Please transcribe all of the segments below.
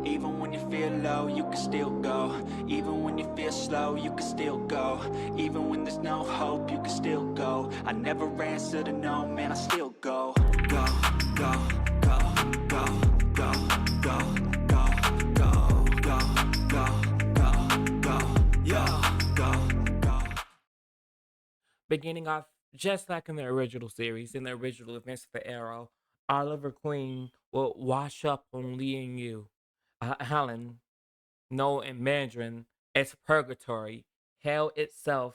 Even when you feel low, you can still go. Even when you feel slow, you can still go. Even when there's no hope, you can still go. I never answer to no, man, I still go. Go, go, go, go, go, go, go, go, go, go, go, go, yo, go, go. Beginning off just like in the original series, in the original events of the Arrow, Oliver Queen will wash up on Lee and you, Helen, known in Mandarin as Purgatory, hell itself,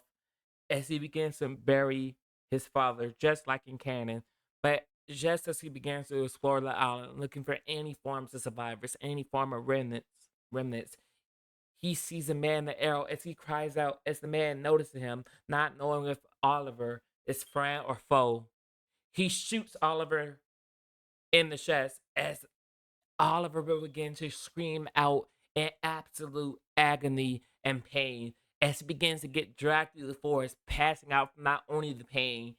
as he begins to bury his father, just like in canon. But just as he begins to explore the island, looking for any forms of survivors, any form of remnants, he sees a man in the arrow as he cries out, as the man notices him, not knowing if Oliver is friend or foe. He shoots Oliver in the chest as Oliver will begin to scream out in absolute agony and pain as he begins to get dragged through the forest, passing out from not only the pain,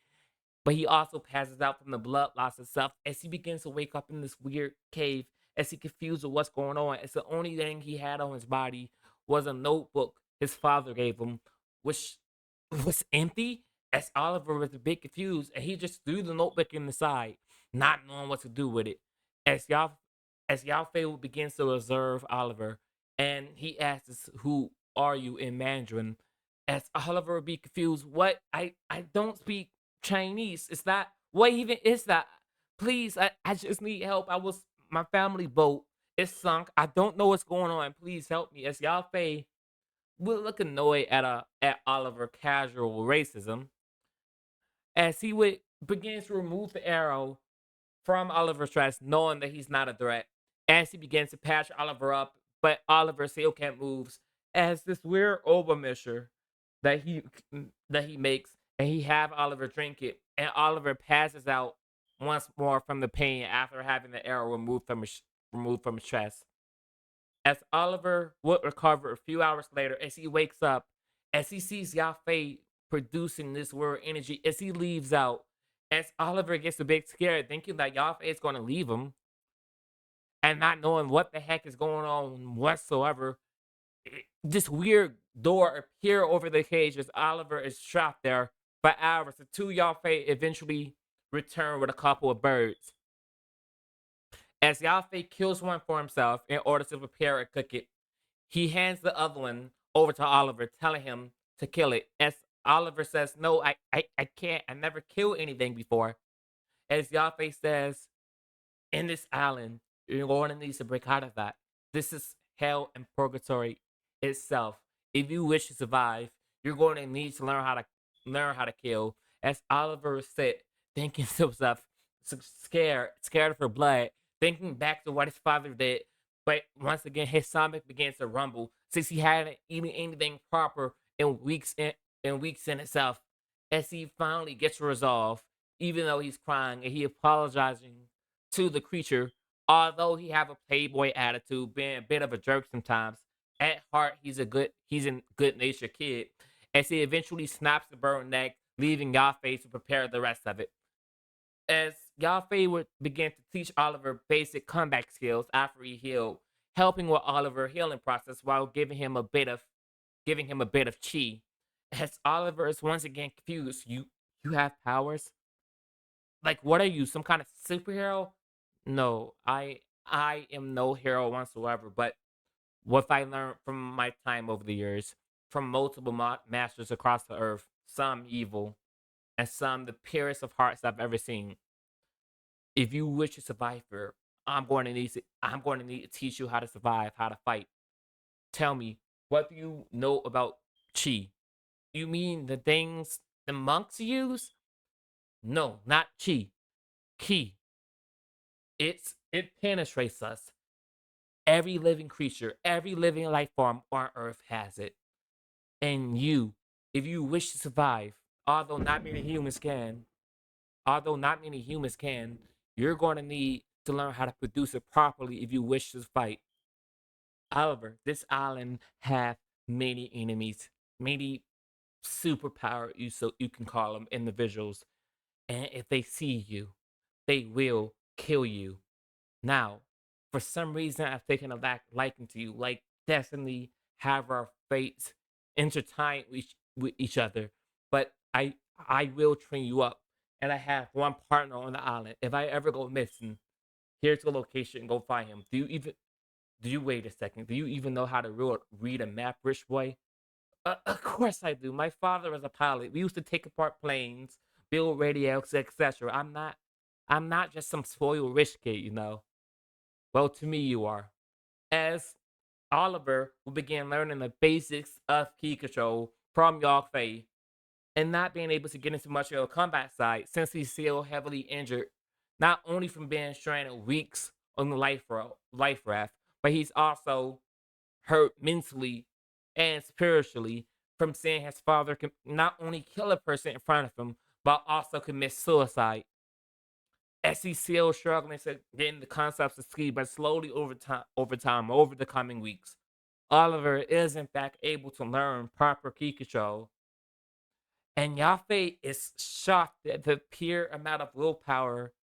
but he also passes out from the blood loss itself as he begins to wake up in this weird cave as he confused with what's going on. It's the only thing he had on his body was a notebook his father gave him, which was empty. As Oliver was a bit confused, and he just threw the notebook in the side, not knowing what to do with it. As y'all as Yao begins to observe Oliver, and he asks, "Who are you?" in Mandarin. As Oliver would be confused, "What? I don't speak Chinese. Is that what even is that? Please, I just need help. My family boat is sunk. I don't know what's going on. Please help me." As Yao would look annoyed at Oliver casual racism, as he would begin to remove the arrow from Oliver's chest, knowing that he's not a threat. As he begins to patch Oliver up, but Oliver still can't move. As this weird overmeasure that he makes, and he have Oliver drink it, and Oliver passes out once more from the pain after having the arrow removed from his chest. As Oliver would recover a few hours later, as he wakes up, as he sees Yafei producing this weird energy, as he leaves out, as Oliver gets a bit scared, thinking that Yafei is going to leave him, and not knowing what the heck is going on whatsoever, this weird door appear over the cage as Oliver is trapped there for hours. The two Yafei eventually return with a couple of birds. As Yafei kills one for himself in order to prepare and cook it, he hands the other one over to Oliver, telling him to kill it. As Oliver says, "No, I can't. I never killed anything before." As Yafei says, "In this island, you're going to need to break out of that. This is hell and purgatory itself. If you wish to survive, you're going to need to learn how to kill." As Oliver said, thinking to himself, scared for blood, thinking back to what his father did. But once again, his stomach began to rumble since he hadn't eaten anything proper in weeks in itself. As he finally gets resolve, even though he's crying and he apologizing to the creature, although he have a playboy attitude, being a bit of a jerk sometimes. At heart, he's a good natured kid. As he eventually snaps the bird neck, leaving Yafei to prepare the rest of it. As Yafei would begin to teach Oliver basic comeback skills after he healed, helping with Oliver's healing process while giving him a bit of chi. As Oliver is once again confused, you have powers? Like, what are you, some kind of superhero? No, I am no hero whatsoever. But what I learned from my time over the years, from multiple masters across the earth, some evil and some the purest of hearts I've ever seen. If you wish to survive here, I'm going to need to teach you how to survive, how to fight. Tell me, what do you know about chi? You mean the things the monks use? No, not chi. Ki. It penetrates us. Every living creature, every living life form on Earth has it. And you, if you wish to survive, although not many humans can, although not many humans can, you're going to need to learn how to produce it properly if you wish to fight. However, this island have many enemies, many superpower you can call them individuals, and if they see you, they will kill you. Now, for some reason I've taken a liking to you. Like destiny have our fates intertwined with each other. But I will train you up. And I have one partner on the island. If I ever go missing, here's the location, go find him. Do you wait a second? Do you even know how to read a map, rich boy? Of course I do. My father was a pilot. We used to take apart planes, build radios, etc. I'm not just some spoiled rich kid, you know. Well, to me you are. As Oliver will begin learning the basics of key control from Yog Fei and not being able to get into much of a combat side since he's still heavily injured, not only from being stranded weeks on the life raft, but he's also hurt mentally and spiritually from seeing his father not only kill a person in front of him, but also commit suicide. As he's still struggling to get the concepts of ski, but slowly over the coming weeks, Oliver is in fact able to learn proper key control. And Yafe is shocked at the pure amount of willpower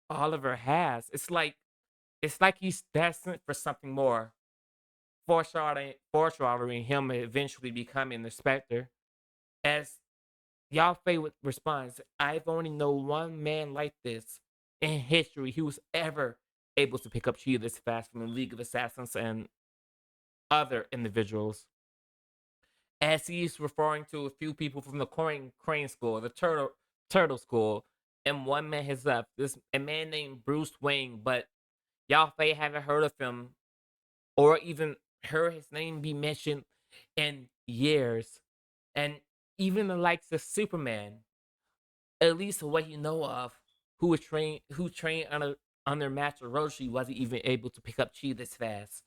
Oliver has. It's like he's destined for something more, foreshadowing him eventually becoming the Spectre. As Yafe responds, I've only known one man like this in history who was ever able to pick up Chi this fast from the League of Assassins and other individuals. As he's referring to a few people from the Crane School, the Turtle School, and one man has left. This a man named Bruce Wayne, but Yafe haven't heard of him or even heard his name be mentioned in years. And even the likes of Superman, at least what you know of, who trained under Master Roshi, wasn't even able to pick up Chi this fast.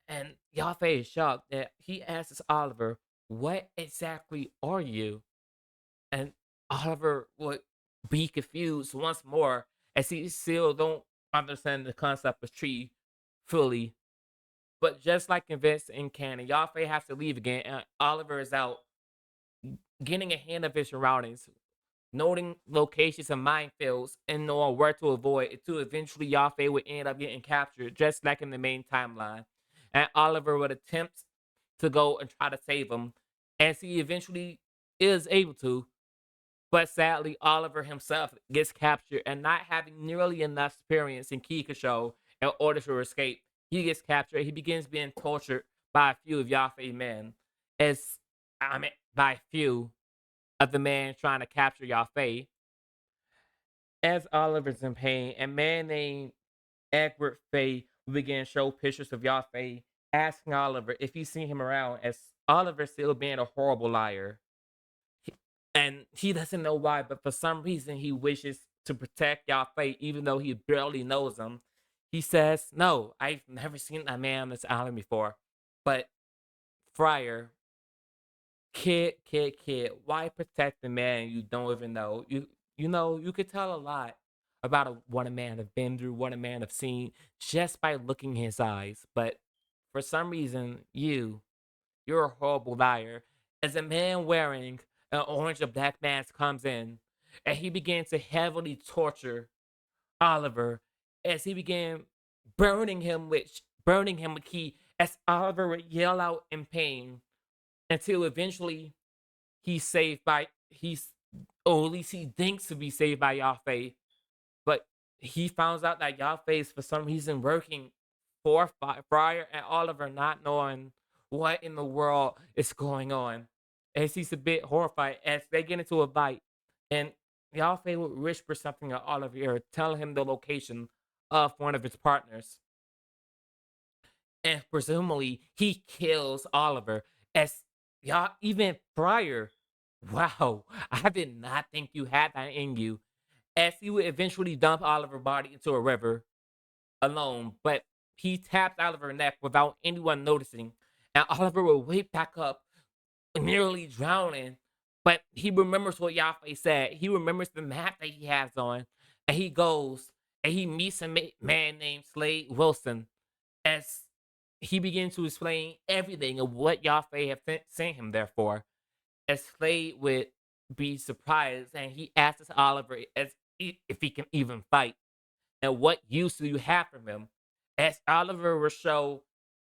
And Yafe is shocked that he asks Oliver, "What exactly are you?" And Oliver would be confused once more as he still don't understand the concept of tree fully. But just like in Vince and Cannon, Yafe has to leave again, and Oliver is out getting a hand of his surroundings, noting locations and minefields, and knowing where to avoid until eventually Yafe would end up getting captured, just like in the main timeline. And Oliver would attempt to go and try to save him, as he eventually is able to. But sadly, Oliver himself gets captured, and not having nearly enough experience in key control in order to escape, he gets captured. He begins being tortured by a few of Yafe's men, as I mean, by a few of the men trying to capture Yafe. As Oliver's in pain, a man named Edward Fay will begin to show pictures of Yafe, asking Oliver if he's seen him around, as Oliver still being a horrible liar. And he doesn't know why, but for some reason he wishes to protect Yafe even though he barely knows him. He says, "No, I've never seen a man on this island before." But Friar, kid, why protect the man you don't even know? You know, you could tell a lot about what a man have been through, what a man have seen, just by looking in his eyes. But for some reason, you're a horrible liar. As a man wearing an orange and black mask comes in, and he began to heavily torture Oliver, as he began burning him with key, as Oliver would yell out in pain until eventually he's or at least he thinks to be saved by Yahweh. But he finds out that Yahweh is for some reason working for Friar and Oliver, not knowing what in the world is going on. As he's a bit horrified as they get into a fight, and Yahweh would whisper something at Oliver ear, telling him the location of one of his partners. And presumably he kills Oliver, as y'all even Friar. Wow, I did not think you had that in you. As he would eventually dump Oliver's body into a river alone, but he tapped Oliver's neck without anyone noticing, and Oliver will wake back up, nearly drowning. But he remembers what Yahweh said. He remembers the map that he has on, and he goes and he meets a man named Slade Wilson, as he begins to explain everything of what Yahweh have sent him there for. As Slade would be surprised, and he asks Oliver if he can even fight. and what use do you have from him? As Oliver will show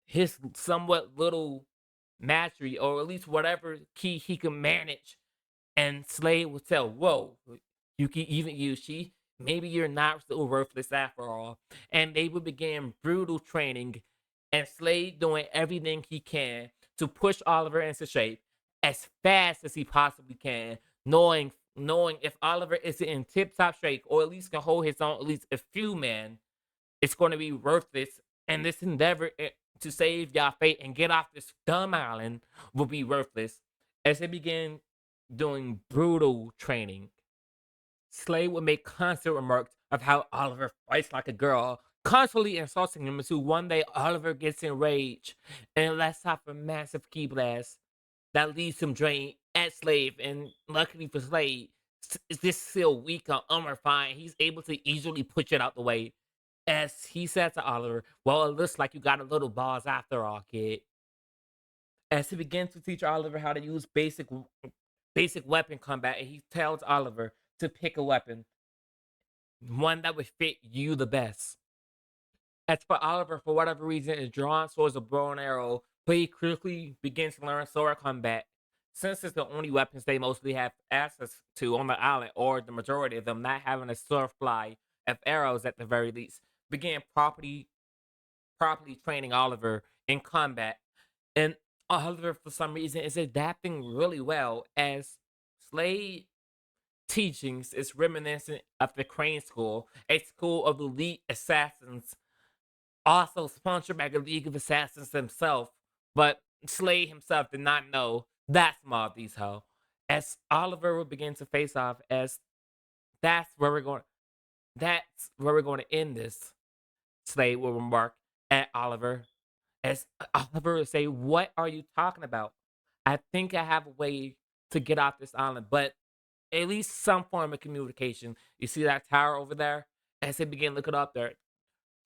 his somewhat little mastery, or at least whatever key he can manage, and Slade will tell, "Whoa, you can even use she. Maybe you're not so worthless after all." And they would begin brutal training, and Slade doing everything he can to push Oliver into shape as fast as he possibly can, knowing if Oliver isn't in tip top shape, or at least can hold his own at least a few men, it's going to be worthless. And this endeavor to save y'all fate and get off this dumb island will be worthless. As they begin doing brutal training, Slade would make constant remarks of how Oliver fights like a girl, constantly insulting him until one day Oliver gets enraged and lets off a massive key blast that leaves him drained at Slade. And luckily for Slade, is this still weak or unrefined, he's able to easily push it out the way. As he said to Oliver, "Well, it looks like you got a little balls after all, kid." As he begins to teach Oliver how to use basic weapon combat, and he tells Oliver to pick a weapon, one that would fit you the best. As for Oliver, for whatever reason, is drawn towards a bow and arrow, but he quickly begins to learn sword combat. Since it's the only weapons they mostly have access to on the island, or the majority of them not having a sword fly of arrows at the very least, began properly training Oliver in combat. And Oliver, for some reason, is adapting really well, as Slade teachings is reminiscent of the Crane School, a school of elite assassins, also sponsored by the League of Assassins themselves. But Slade himself did not know that small detail. As Oliver will begin to face off, as that's where we're going. That's where we're going to end this. Slade will remark at Oliver, as Oliver would say, "What are you talking about? I think I have a way to get off this island, but at least some form of communication." You see that tower over there? As they begin looking up there,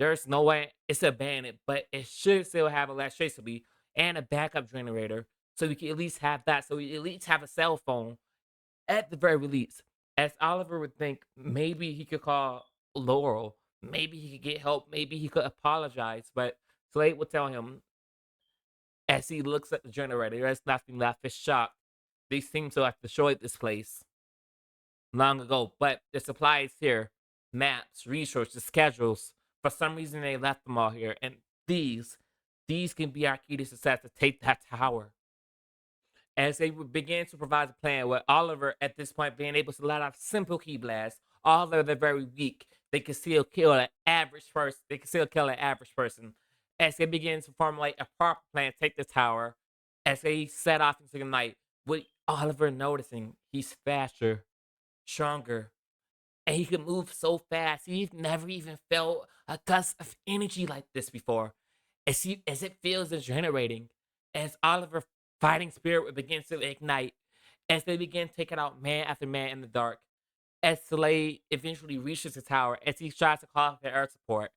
there's no way it's abandoned, but it should still have electricity and a backup generator. So we can at least have that. So we at least have a cell phone at the very least. As Oliver would think, maybe he could call Laurel. Maybe he could get help. Maybe he could apologize. But Slade would tell him, as he looks at the generator, there's nothing left. It's shocked. They seem to have destroyed this place long ago, but the supplies here, maps, resources, schedules. For some reason, they left them all here, and these can be our key to success to take that tower. As they began to provide a plan, with Oliver at this point being able to let off simple key blasts, although they're very weak, they can still kill an average person. They can still kill an average person. As they begin to formulate a proper plan to take the tower, as they set off into the night, with Oliver noticing he's faster, stronger, and he can move so fast. He's never even felt a gust of energy like this before. As it feels exhilarating, as Oliver fighting spirit would begin to ignite, as they begin taking out man after man in the dark. As Slade eventually reaches the tower, as he tries to call for air support,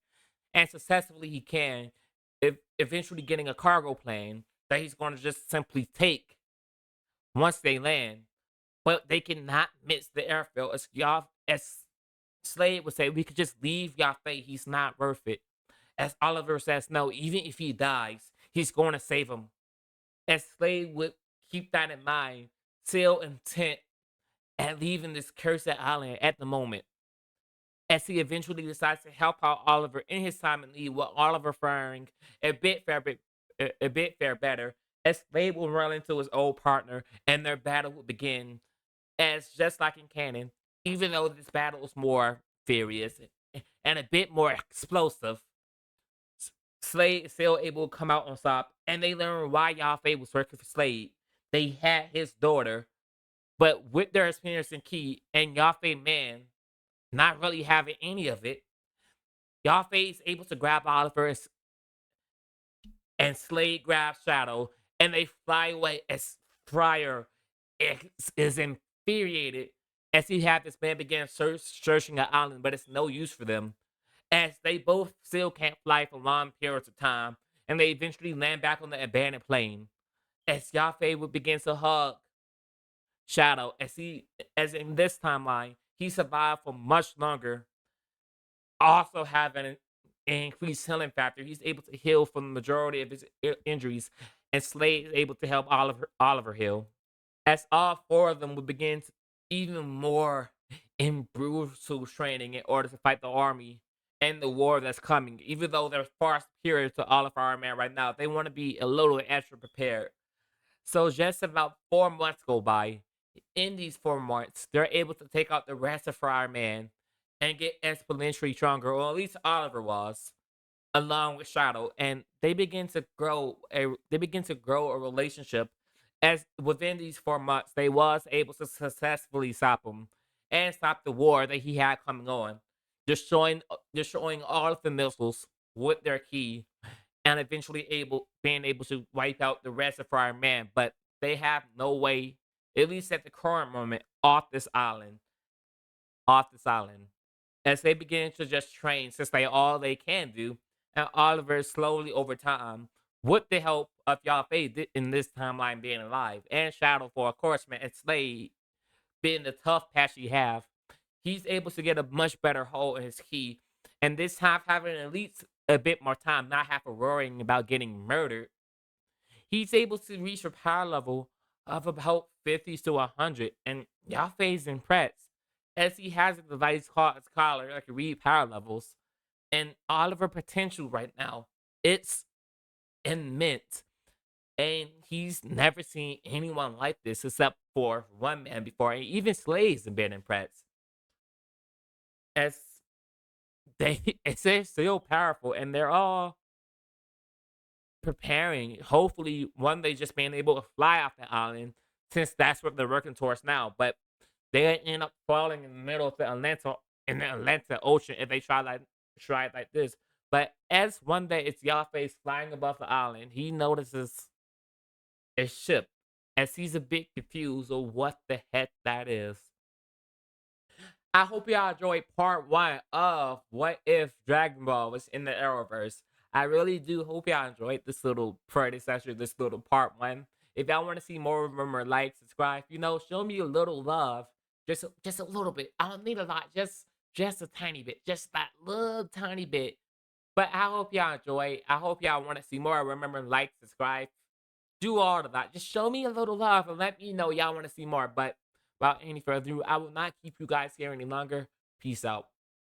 and successfully he can, eventually getting a cargo plane that he's going to just simply take once they land. But they cannot miss the airfield, as y'all, as Slade would say, "We could just leave y'all fate. He's not worth it." As Oliver says, "No, even if he dies, he's going to save him." As Slade would keep that in mind, still intent at leaving this cursed island at the moment, as he eventually decides to help out Oliver in his time in need, with Oliver faring a bit fare better, as Slade will run into his old partner and their battle will begin. As just like in canon, even though this battle is more furious and a bit more explosive, Slade is still able to come out on top, and they learn why Yafei was working for Slade. They had his daughter, but with their experience in Key and Yafei man not really having any of it, Yafei is able to grab Oliver and Slade grabs Shadow, and they fly away as Fryer is infuriated as he had this man begin searching an island, but it's no use for them, as they both still can't fly for long periods of time, and they eventually land back on the abandoned plane. As Yafei would begin to hug Shadow, as in this timeline, he survived for much longer. also have an increased healing factor. He's able to heal from the majority of his injuries, and Slade is able to help Oliver heal. As all four of them would begin even more in brutal training in order to fight the army and the war that's coming. Even though they're far superior to all of our men right now, they want to be a little extra prepared. So just about 4 months go by. In these 4 months, they're able to take out the rest of Friar Man and get exponentially stronger, or at least Oliver was, along with Shadow, and they begin to grow a relationship. As within these 4 months, they was able to successfully stop him and stop the war that he had coming on, destroying all of the missiles with their key, and eventually being able to wipe out the rest of Friar Man. But they have no way, at least at the current moment, off this island, as they begin to just train since they all they can do, and Oliver slowly over time, with the help of y'all Faye in this timeline being alive, and Shadow for of course, man, and Slade being the tough patch he have, he's able to get a much better hold in his key, and this time having at least a bit more time, not have to worrying about getting murdered. He's able to reach a power level of about 50s to 100, and Yafe's impressed, as he has a device called his collar that can read power levels, and Oliver potential right now, it's immense. And he's never seen anyone like this except for one man before, and even slaves have been impressed. As they're still powerful, and they're all preparing. Hopefully, one day just being able to fly off the island, since that's what they're working towards now. But they end up falling in the middle of the Atlantic Ocean if they try it like this. But as one day it's Yafe's flying above the island, he notices a ship, as he's a bit confused of what the heck that is. I hope y'all enjoyed part one of What If Dragon Ball was in the Arrowverse. I really do hope y'all enjoyed this little predecessor, this little part one. If y'all want to see more, remember like, subscribe. Show me a little love, just a little bit. I don't need a lot, just a tiny bit, just that little tiny bit. But I hope y'all enjoy. I hope y'all want to see more. Remember, like, subscribe, do all of that. Just show me a little love and let me know y'all want to see more. But without any further ado, I will not keep you guys here any longer. Peace out.